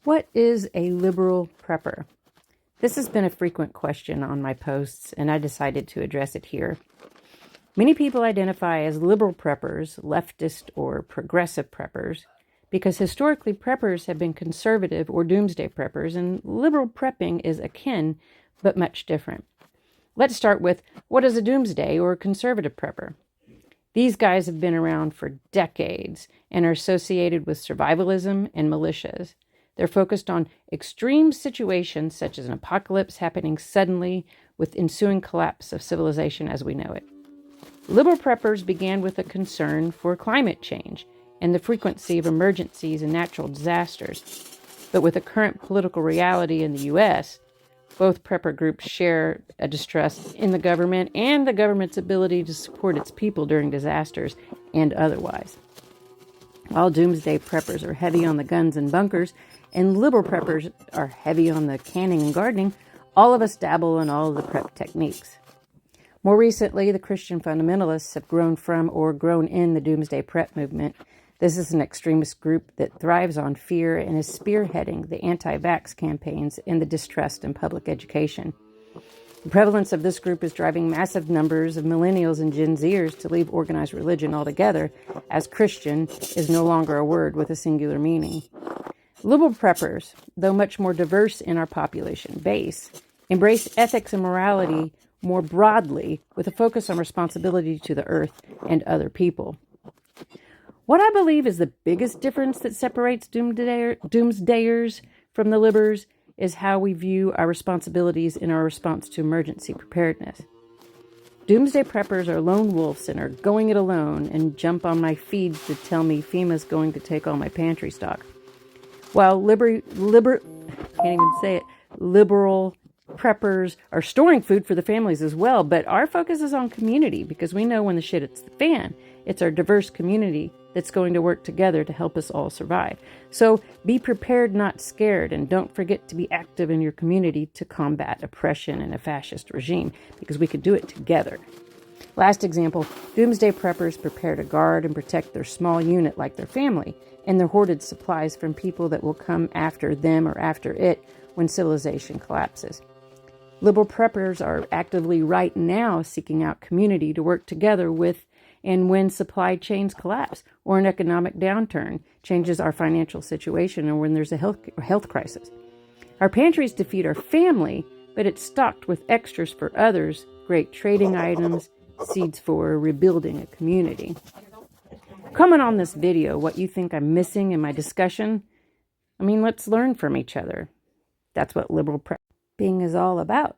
What is a liberal prepper? This has been a frequent question on my posts, and I decided to address it here. Many people identify as liberal preppers, leftist or progressive preppers, because historically preppers have been conservative or doomsday preppers, and liberal prepping is akin, but much different. Let's start with, what is a doomsday or conservative prepper? These guys have been around for decades and are associated with survivalism and militias. They're focused on extreme situations such as an apocalypse happening suddenly with ensuing collapse of civilization as we know it. Liberal preppers began with a concern for climate change and the frequency of emergencies and natural disasters. But with the current political reality in the U.S., both prepper groups share a distrust in the government and the government's ability to support its people during disasters and otherwise. While doomsday preppers are heavy on the guns and bunkers, and liberal preppers are heavy on the canning and gardening, all of us dabble in all of the prep techniques. More recently, the Christian fundamentalists have grown from or grown in the doomsday prep movement. This is an extremist group that thrives on fear and is spearheading the anti-vax campaigns and the distrust in public education. The prevalence of this group is driving massive numbers of millennials and Gen Zers to leave organized religion altogether, as Christian is no longer a word with a singular meaning. Liberal preppers, though much more diverse in our population base, embrace ethics and morality more broadly with a focus on responsibility to the earth and other people. What I believe is the biggest difference that separates doomsdayers from the libbers is how we view our responsibilities in our response to emergency preparedness. Doomsday preppers are lone wolves and are going it alone and jump on my feed to tell me FEMA's going to take all my pantry stock. While liberal preppers are storing food for the families as well, but our focus is on community because we know when the shit hits the fan, it's our diverse community that's going to work together to help us all survive. So be prepared, not scared, and don't forget to be active in your community to combat oppression and a fascist regime because we could do it together. Last example, doomsday preppers prepare to guard and protect their small unit like their family and their hoarded supplies from people that will come after them or after it when civilization collapses. Liberal preppers are actively right now seeking out community to work together with and when supply chains collapse or an economic downturn changes our financial situation or when there's a health crisis. Our pantries defeat our family, but it's stocked with extras for others, great trading items, seeds for rebuilding a community. Comment on this video what you think I'm missing in my discussion. Let's learn from each other. That's what liberal prepping is all about.